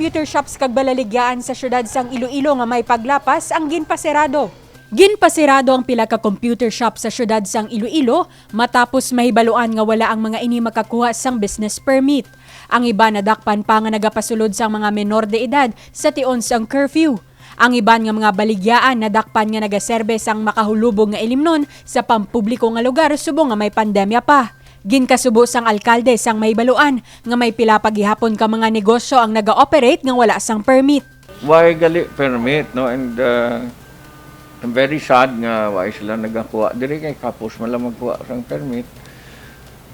computer shops kag balaligyaan sa syudad sang Iloilo nga may paglapas ang ginpasirado. Ginpasirado ang pila ka computer shop sa syudad sang Iloilo matapos mahibaluan nga wala ang mga ini makakuha sang business permit. Ang iba nadakpan pa nga nagapasulod sang mga menor de edad sa tion sang curfew. Ang iban nga mga baligyaan nadakpan nga nagaserbe sang makahulubog nga ilimnon sa pampubliko nga lugar subong nga may pandemya pa. Ginkasubo sang alkalde sang mahibaluan nga may pila pa gihapon ka mga negosyo ang naga-operate nga wala sang permit. Why gali permit, no? And I'm very sad nga why sila nagakuha diri kay kapos man lang magkuha sang permit.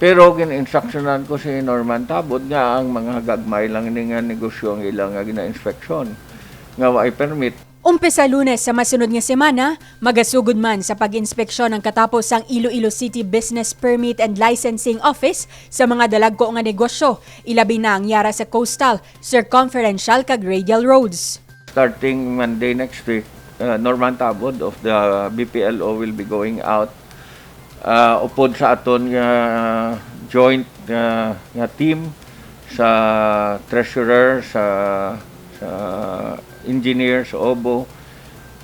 Pero gin-instructionan ko si Norman Tabot nga ang mga gagmay lang ni nga negosyo ang ilang nga gina-inspeksyon nga why permit. Umpisa Lunes sa masunod nga semana, magasugod man sa pag-inspeksyon ang katapos ang Iloilo City Business Permit and Licensing Office sa mga dalagko nga negosyo, ilabi na ang yara sa coastal, circumferential kag radial roads. Starting Monday next week, Norman Tabot of the BPLO will be going out upod sa aton nga joint nga team sa treasurer, sa engineer, sa OBO,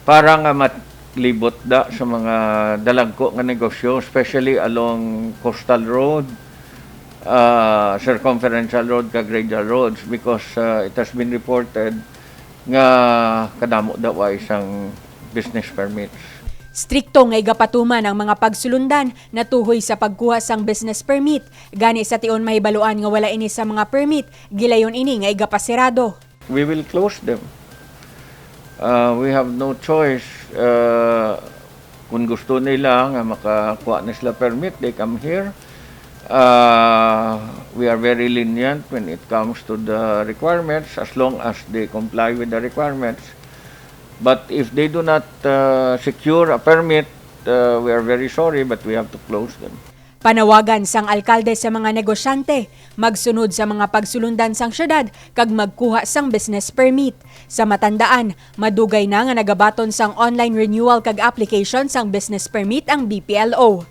para nga matlibot da sa mga dalagko nga negosyo, especially along coastal road, circumferential road, kag radial roads, because it has been reported nga kadamo daw ay isang business permits. Strikto nga igapatuman ang mga pagsulundan na tuhoy sa pagkuha sang business permit. Gani sa tion mahibaluan nga wala ini sa mga permit, gilayon ini nga igapasirado. We will close them. We have no choice. Kung gusto nila nga makakuha na sila permit, they come here. We are very lenient when it comes to the requirements as long as they comply with the requirements. But if they do not secure a permit, we are very sorry, but we have to close them. Panawagan sang alkalde sa mga negosyante, magsunod sa mga pagsulundan sang syudad kag magkuha sang business permit. Sa matandaan, madugay na nga nagabaton sang online renewal kag application sang business permit ang BPLO.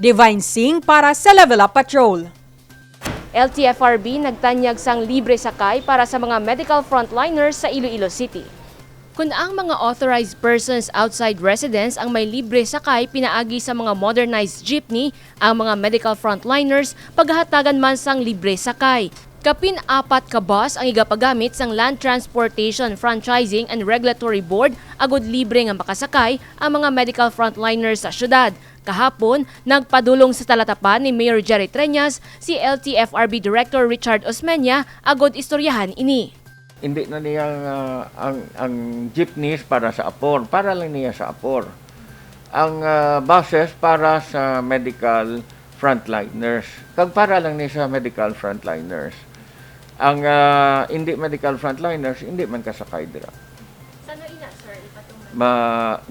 Divine Singh para sa Level Up Patrol. LTFRB nagtanyag sang libre sakay para sa mga medical frontliners sa Iloilo City. Kung ang mga authorized persons outside residence ang may libre sakay pinaagi sa mga modernized jeepney, ang mga medical frontliners paghahatagan man sang libre sakay. Kapin-apat ka bus ang igapagamit sang Land Transportation Franchising and Regulatory Board agud libre nga makasakay ang mga medical frontliners sa syudad. Kahapon, nagpadulong sa talatapan ni Mayor Jerry Treñas si LTFRB Director Richard Osmeña agud istoryahan ini. Hindi na niya ang jeepneys para sa Apor, para lang niya sa Apor. Ang buses para sa medical frontliners, kag para lang niya sa medical frontliners. Ang hindi medical frontliners, hindi man kasakay dira. Sano ina, sir?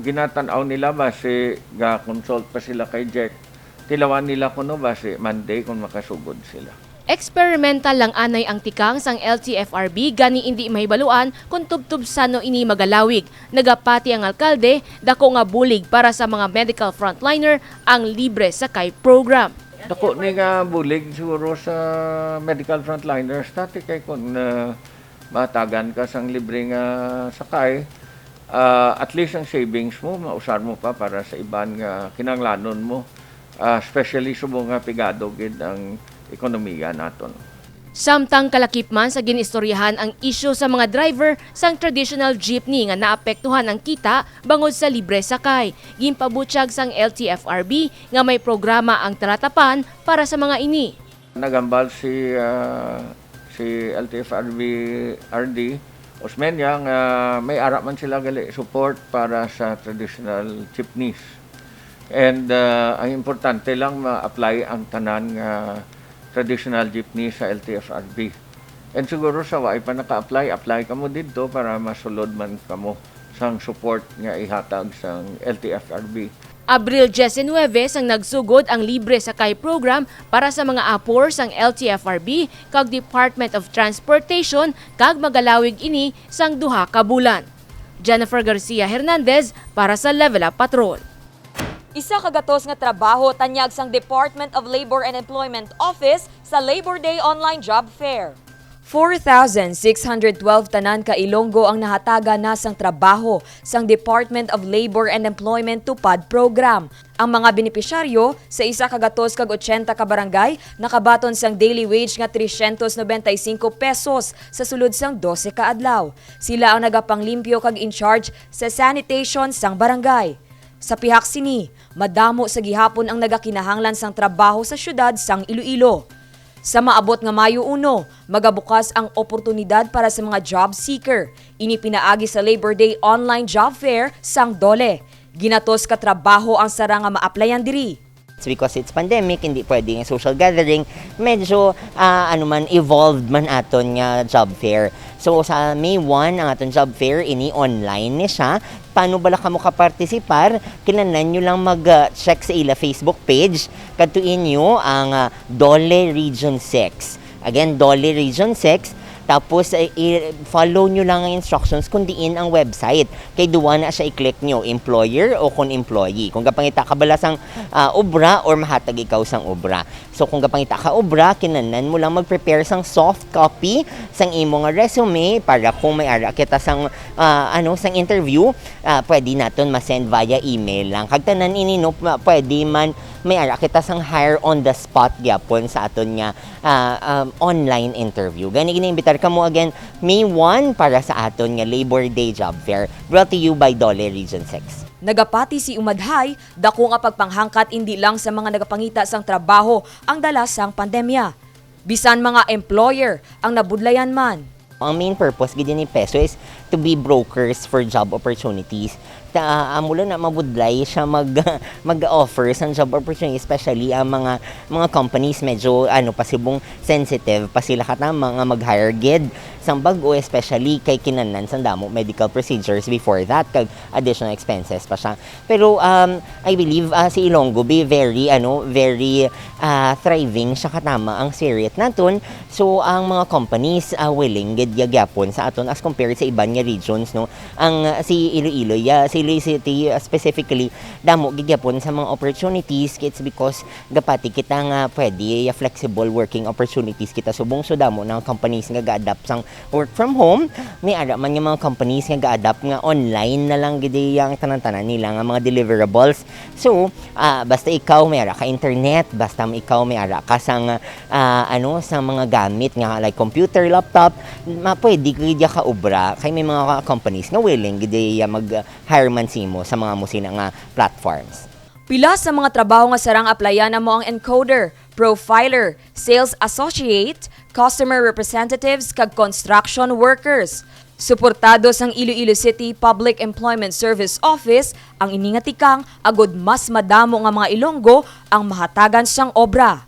Ginatanaw nila ba si ga-consult pa sila kay Jack. Tilawan nila kuno ba si Monday kung makasugod sila. Experimental lang anay ang tikang sang LTFRB gani hindi mahibaluan kung tubtub sano ini magalawig. Nagapati ang alkalde dako nga bulig para sa mga medical frontliner ang libre sakay program. Dako ni nga bulig siguro sa medical frontliners dati kay kung matagan ka sang libre nga sakay, at least ang savings mo mausar mo pa para sa iban nga kinanglanon mo, especially subong nga pigado gid ang ekonomiya naton. Samtang kalakip man sa ginistoryahan ang isyu sa mga driver sang traditional jeepney nga naapektuhan ang kita bangod sa libre sakay. Gimpabutyag sang LTFRB nga may programa ang talatapan para sa mga ini. Nagambal si LTFRB RD Osmeña nga may ara man sila gali support para sa traditional jeepneys. And ang importante lang ma-apply ang tanan nga traditional jeepney sa LTFRB. And siguro sa way pa naka-apply ka mo dito para masulod man kamo sang support nga ihatag sang LTFRB. Abril 19 ang nagsugod ang libre sakay program para sa mga apor sang LTFRB kag Department of Transportation kag magalawig ini sang duha ka bulan. Jennifer Garcia Hernandez para sa Level Up Patrol. Isa kagatos nga trabaho tanyag sang Department of Labor and Employment Office sa Labor Day Online Job Fair. 4,612 tanan ka Ilonggo ang nahataga na sang trabaho sang Department of Labor and Employment TUPAD program. Ang mga benepisyaryo sa isa kagatos kag 80 ka barangay nakabaton sang daily wage nga 395 pesos sa sulod sang 12 ka adlaw. Sila ang nagapanglimpyo kag in charge sa sanitation sang barangay. Sa pihak sini, madamo sa gihapon ang nagakinahanglan sang trabaho sa syudad sang Iloilo. Sa maabot nga Mayo 1, magabukas ang oportunidad para sa mga job seeker. Ini pinaagi sa Labor Day online job fair sang Dole. Ginatos ka trabaho ang sara nga ma-applyan diri. It's because it's pandemic, hindi pwedeng social gathering, medyo evolved man aton nga job fair. So sa May 1 ang aton job fair ini online ni siya. Paano bala kamo kapartisipar? Kinahanglan nyo lang mag-check sa ila Facebook page. Katuin nyo ang Dole Region 6. Again, Dole Region 6. Tapos, follow nyo lang ang instructions kung diin ang website. Kay duwa na siya i-click nyo, employer o kung employee. Kung kapangita ka bala sang obra or mahatag ikaw sang obra. So, kung kapangita ka obra, kinanan mo lang mag-prepare sang soft copy sang imo nga resume para kung may ara kita sang sang interview, pwede naton ma-send via email lang. Kag tanan ini no, pwede man may ara kita sang hire on the spot gyapon sa aton nga online interview. Gani giniimbitar ka mo again May 1 para sa aton nga Labor Day job fair. Brought to you by Dole Region 6. Nagapati si Umadhay, dako nga pagpanghangkat hindi lang sa mga nagapangita sang trabaho ang dala sang pandemya. Bisan mga employer ang nabudlayan man. Ang main purpose gid ni Peso is to be brokers for job opportunities. Mula na mabudlay siya mag-offer sa job opportunity, especially ang mga companies medyo pasibong sensitive pa sila katama nga mag-hire gid sang bag-o, especially kay kinahanglan sang damo medical procedures before that kag additional expenses pa siya. Pero I believe si Ilonggo be very thriving siya katama ang Siriat naton. So ang mga companies willing gid gyapon sa aton as compared sa iban nga regions no. Ang si Iloilo si Iloilo City specifically damo gyapon sa mga opportunities. It's because gapati kita nga pwede flexible working opportunities kita subong so damo ng companies nga ga-adapt sang work from home. May ara man yung mga companies nga ga-adapt nga online na lang gid yang tanan-tanan nila nga mga deliverables. So basta ikaw may ara ka internet, basta ikaw may ara ka sang sa mga gamit nga like computer, laptop, pwede gid ka obra kay may mga companies nga willing gid mag-hire man simo sa mga musina nga platforms. Pila sa mga trabaho nga sarang applyan na mo ang encoder, profiler, sales associate, customer representatives kag construction workers. Suportado sang Iloilo City Public Employment Service Office ang iningatikang agod mas madamo nga mga Ilonggo ang mahatagan sang obra.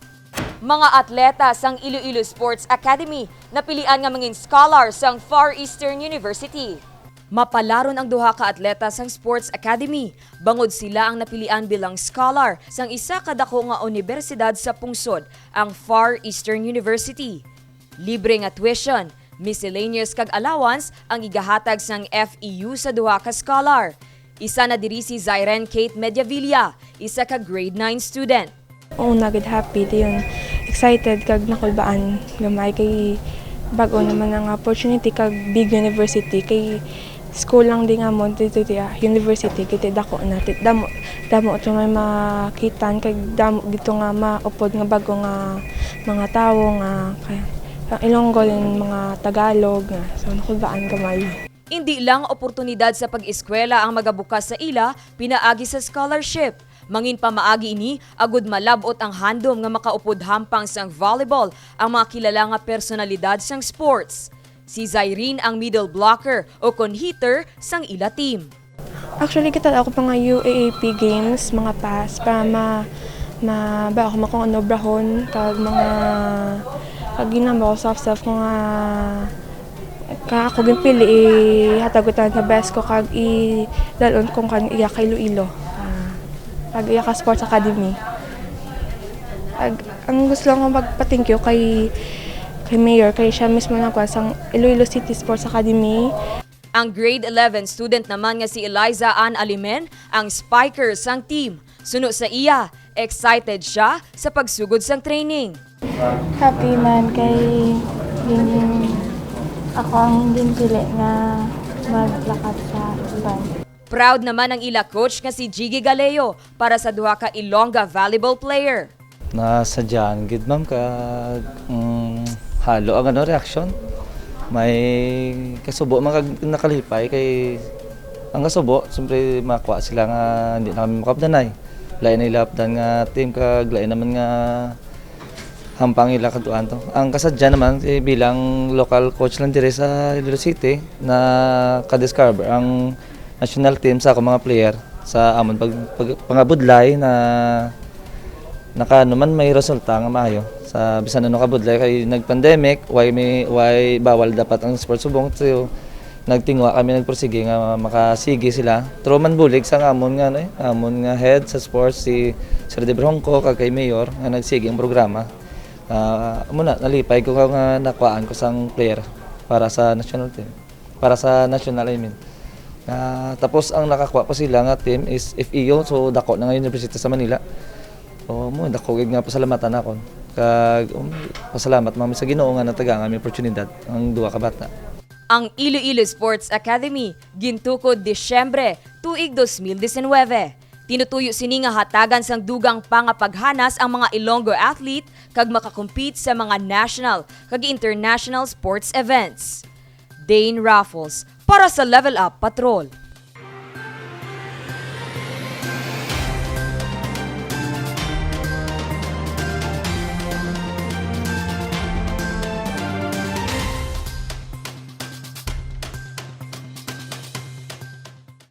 Mga atleta sang Iloilo Sports Academy napilian nga mangin scholar sang Far Eastern University. Mapalaron ang duha ka atleta sang Sports Academy. Bangod sila ang napilian bilang scholar sang isa ka dako nga universidad sa pungsod, ang Far Eastern University. Libre nga tuition, miscellaneous kag allowance ang igahatag sang FEU sa duha ka scholar. Isa na diri si Zyren Kate Mediavilla, isa ka grade 9 student. Una gid happy yung excited kag nakulbaan gamay kay bag-o naman ang opportunity kag big university kay school lang din nga mo dito university kay dako na damo ito may makitan kay damo dito nga maupod nga bago nga mga tawo nga kay Ilonggo din mga Tagalog nga so nakulbaan gamay. Hindi lang oportunidad sa pag-eskwela ang magabukas sa ila, pinaagi sa scholarship. Mangin pa maagi ini, agud malabot ang handom nga makaupod hampang sang volleyball ang mga kilala nga personalidad sang sports. Si Zyrene ang middle blocker o con-hitter sang ila team. Actually kita ako pa nga UAAP games mga pass para ba ako makong anobrahon kag mga kag ginamba ko soft ko nga ka ako ginpili hatagutan sa best ko kag dalon kong kan iya kay Iloilo. Kag iya ka Sports Academy. Ang gusto lang ko magpa-thank you kay Mayor, kay siya mismo na sang Iloilo City Sports Academy. Ang grade 11 student naman nga si Eliza Ann Alimen, ang spiker sang team. Suno sa iya, excited siya sa pagsugod sang training. Happy man kay Yun yung ako ang ginpili nga maglakad sa uban. Proud naman ang ila coach nga si Jiggy Galeo para sa duha ka Ilongga volleyball player. Nasadyan gid ma'am ka halo ang reaksyon. May kasubo nakalipay kay ang kasubo siyempre makuha sila nga hindi na kami makapdanay. Lain na ilapdan nga team kag lain naman nga hampang ila kaduan to. Ang kasadya naman bilang local coach lang dire sa Iloilo City na ka-discover ang national team sa ako mga player sa amon pangabudlay na naman may resulta nga maayo sa bisan ano kabudlay kay nag-pandemic why bawal dapat ang sports subong so nagtingwa kami nagpursige nga makasige sila truman bulig sa amon nga head sa sports si Sir De Bronco kag kay Mayor nga nagsige ang programa muna nalipay ko nga nakuhaan ko sang player para sa national team para sa national I mean. Tapos ang nakakuha pa sila nga team is FEO so dako na nga University sa Manila. So mo dako gid nga pasalamatan ako. Kag pasalamat mami sa Ginoo nga natagang ang oportunidad ang duha ka bata. Ang Iloilo Sports Academy gintukod Disyembre tuig 2019. Tinutuyo sini nga hatagan sang dugang pangapaghanas ang mga Ilonggo athlete kag makakompete sa mga national kag international sports events. Dane Raffles para sa Level Up Patrol.